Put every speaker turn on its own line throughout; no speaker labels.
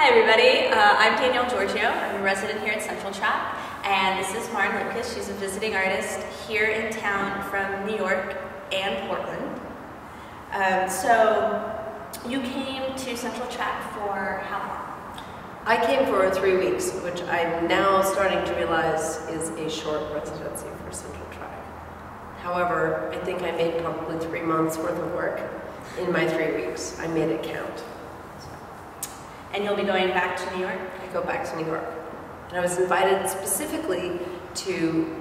Hi everybody, I'm Danielle Giorgio. I'm a resident here at CentralTrak, and this is Marne. She's a visiting artist here in town from New York and Portland. So you came to CentralTrak for how long?
I came for 3 weeks, which I'm now starting to realize is a short residency for CentralTrak. However, I think I made probably 3 months worth of work in my 3 weeks. I made it count.
And you'll be going back to New York?
I go back to New York. And I was invited specifically to,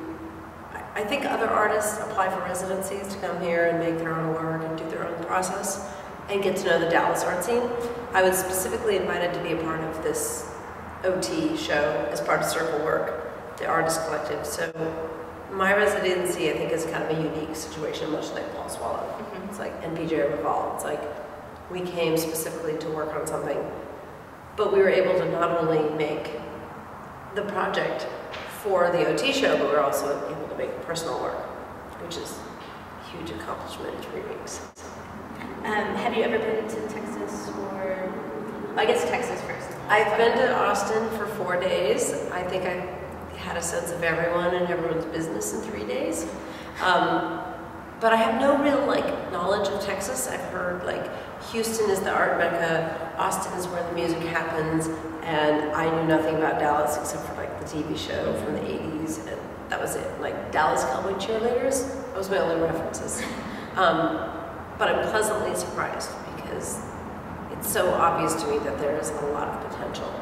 I think other artists apply for residencies to come here and make their own work and do their own process and get to know the Dallas art scene. I was specifically invited to be a part of this OT show as part of Circle Work, the artist collective. So my residency, I think, is kind of a unique situation, much like Paul Swallow. It's like NPJ Revolve. It's like we came specifically to work on something, but we were able to not only make the project for the OT show, but we were also able to make personal work, which is a huge accomplishment in 3 weeks.
Have you ever been to Texas or, I guess Texas first.
I've been to Austin for 4 days. I think I had a sense of everyone and everyone's business in 3 days. But I have no real knowledge of Texas. I've heard Houston is the art mecca, Austin is where the music happens, and I knew nothing about Dallas except for the TV show from the 80s, and that was it. Dallas Cowboy Cheerleaders, those were my only references. But I'm pleasantly surprised because it's so obvious to me that there is a lot of potential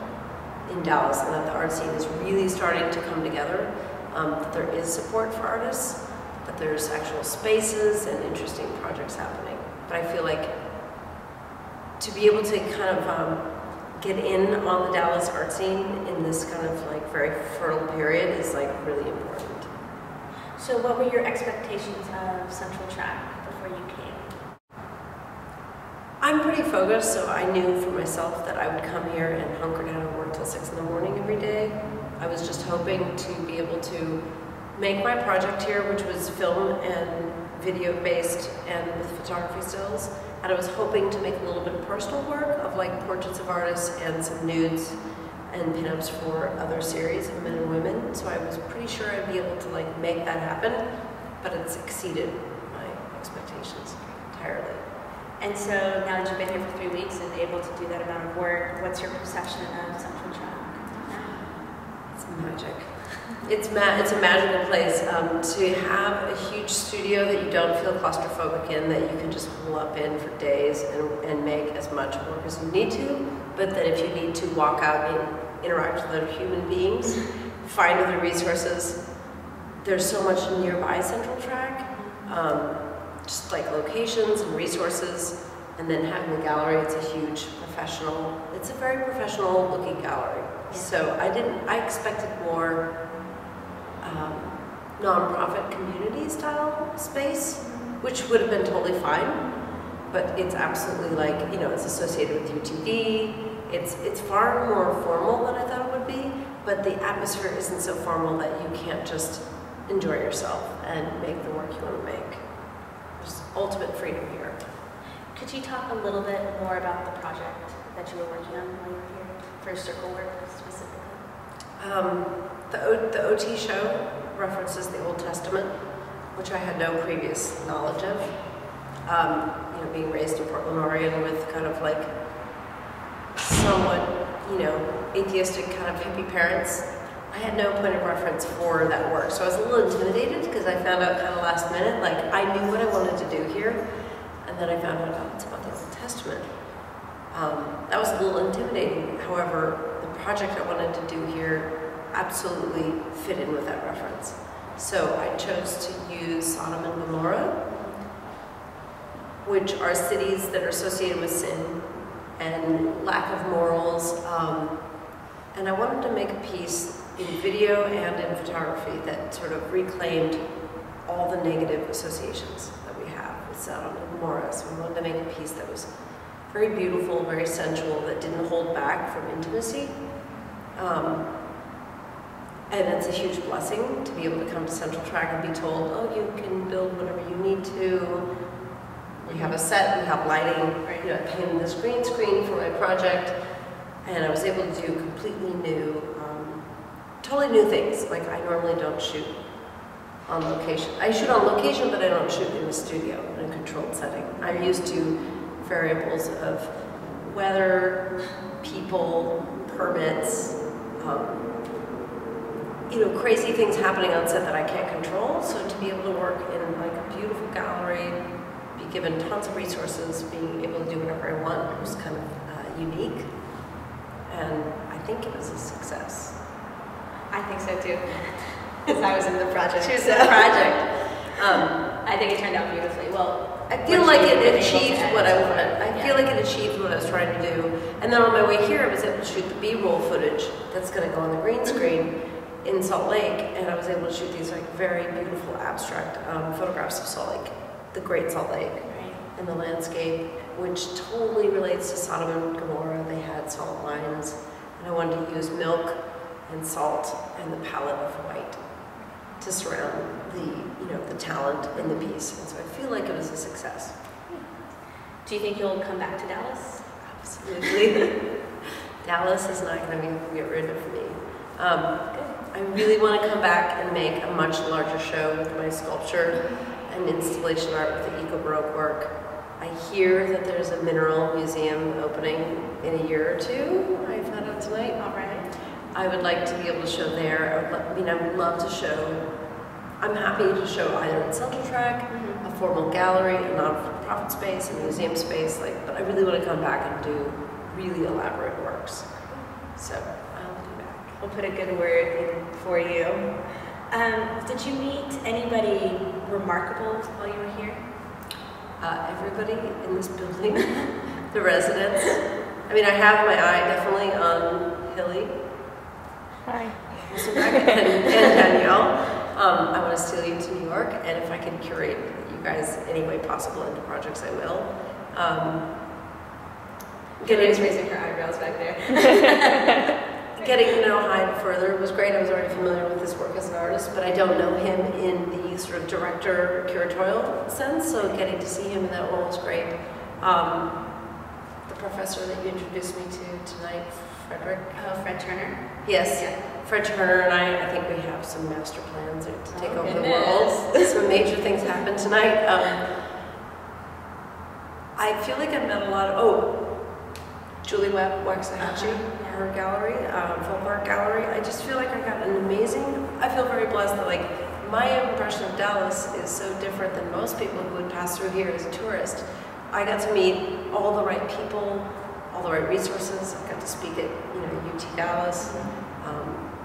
in Dallas and that the art scene is really starting to come together, that there is support for artists, that there's actual spaces and interesting projects happening. But I feel like to be able to kind of get in on the Dallas art scene in this kind of very fertile period is really important.
So what were your expectations of CentralTrak before you came?
I'm pretty focused, so I knew for myself that I would come here and hunker down and work till 6 in the morning every day. I was just hoping to be able to make my project here, which was film and video based and with photography stills. And I was hoping to make a little bit of personal work of portraits of artists and some nudes and pinups for other series of men and women. So I was pretty sure I'd be able to make that happen, but it's exceeded my expectations entirely.
And so now that you've been here for 3 weeks and able to do that amount of work, what's your perception of CentralTrak?
It's magic. It's a magical place to have a huge studio that you don't feel claustrophobic in, that you can just hole up in for days and make as much work as you need to, but that if you need to walk out and interact with other human beings, find other resources. There's so much nearby CentralTrak, just locations and resources, and then having the gallery, it's a very professional looking gallery. So I expected more non-profit community style space, which would have been totally fine, but it's absolutely it's associated with UTV. It's far more formal than I thought it would be, but the atmosphere isn't so formal that you can't just enjoy yourself and make the work you want to make. There's ultimate freedom here.
Could you talk a little bit more about the project that you were working on while you were here, for Circle Work specifically?
The OT show references the Old Testament, which I had no previous knowledge of. Being raised in Portland, Oregon with kind of somewhat, atheistic kind of hippie parents, I had no point of reference for that work. So I was a little intimidated because I found out kind of last minute, I knew what I wanted to do here, and then I found out, oh, it's about the Old Testament. That was a little intimidating. However, the project I wanted to do here absolutely fit in with that reference. So I chose to use Sodom and Gomorrah, which are cities that are associated with sin and lack of morals. And I wanted to make a piece in video and in photography that sort of reclaimed all the negative associations that we have with Sodom and Gomorrah. So we wanted to make a piece that was very beautiful, very sensual, that didn't hold back from intimacy. And it's a huge blessing to be able to come to CentralTrak and be told, oh, you can build whatever you need to. We have a set, we have lighting, I painted this green screen for my project, and I was able to do completely new, totally new things. Like I normally don't shoot on location. I shoot on location, but I don't shoot in a studio in a controlled setting. I'm used to variables of weather, people, permits, you know, crazy things happening on set that I can't control. So to be able to work in like a beautiful gallery, be given tons of resources, being able to do whatever I want was kind of unique. And I think it was a success.
I think so too. Because I was in the project.
She was in the project.
I think it turned out beautifully. Well,
I feel like it achieved what I wanted. I feel like it achieved what I was trying to do. And then on my way here, I was able to shoot the B-roll footage that's going to go on the green screen in Salt Lake. And I was able to shoot these like very beautiful abstract photographs of Salt Lake, the Great Salt Lake, and the landscape, which totally relates to Sodom and Gomorrah. They had salt mines, and I wanted to use milk and salt and the palette of white to surround the, you know, the talent in the piece. And so I feel like it was a success.
Do you think you'll come back to Dallas?
Absolutely. Dallas is not going to get rid of me. I really want to come back and make a much larger show with my sculpture and installation art with the eco-baroque work. I hear that there's a mineral museum opening in a year or two. I found out tonight.
All right.
I would like to be able to show there. I would love to show. I'm happy to show either in CentralTrak, a formal gallery, a non-profit space, a museum space. But I really want to come back and do really elaborate works. So I'll be back.
We'll put a good word in for you. Did you meet anybody remarkable while you were here?
Everybody in this building, the residents. I mean, I have my eye definitely on Hilly.
Hi.
And Danielle. I want to steal you to New York, and if I can curate you guys any way possible into projects, I will.
Getting raising her eyebrows back there.
Getting to know Hyde further was great. I was already familiar with his work as an artist, but I don't know him in the sort of director curatorial sense, so getting to see him in that role was great. The professor that you introduced me to tonight, Frederick.
Oh, Fred Turner?
Yes.
Yeah.
Fred Turner and I think we have some master plans to take over the
goodness.
world. Some major things happen tonight. I feel like I've met a lot of, Julie Waxahachie, her gallery, folk art gallery. I just feel like I got an amazing, I feel very blessed that like my impression of Dallas is so different than most people who would pass through here as a tourist. I got to meet all the right people, all the right resources. I got to speak at UT Dallas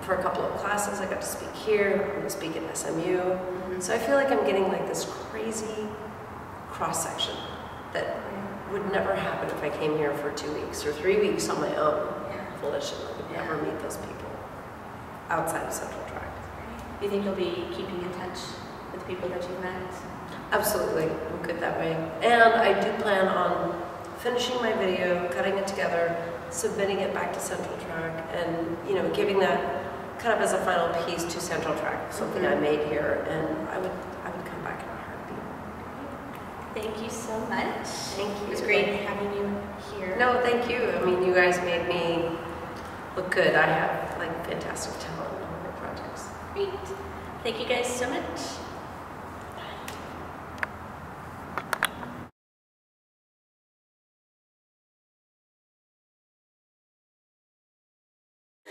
for a couple of classes. I got to speak here. I'm going to speak at SMU. So I feel like I'm getting like this crazy cross section that would never happen if I came here for 2 weeks or 3 weeks on my own. Volition. I would never meet those people outside of CentralTrak.
Do you think you'll be keeping in touch with the people that you've met?
Absolutely. I'm good that way. And I do plan on finishing my video, cutting it together, submitting it back to CentralTrak, and giving that kind of as a final piece to CentralTrak, something I made here, and I would come back in a heartbeat.
Thank you so much.
Thank you.
It was great having you here.
No, thank you. I mean, you guys made me look good. I have like fantastic talent in all my projects.
Great. Thank you guys so much.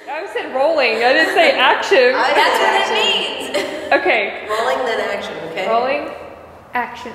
I said rolling. I didn't say action.
That's what it means.
Okay.
Rolling, then action, okay?
Rolling. Action.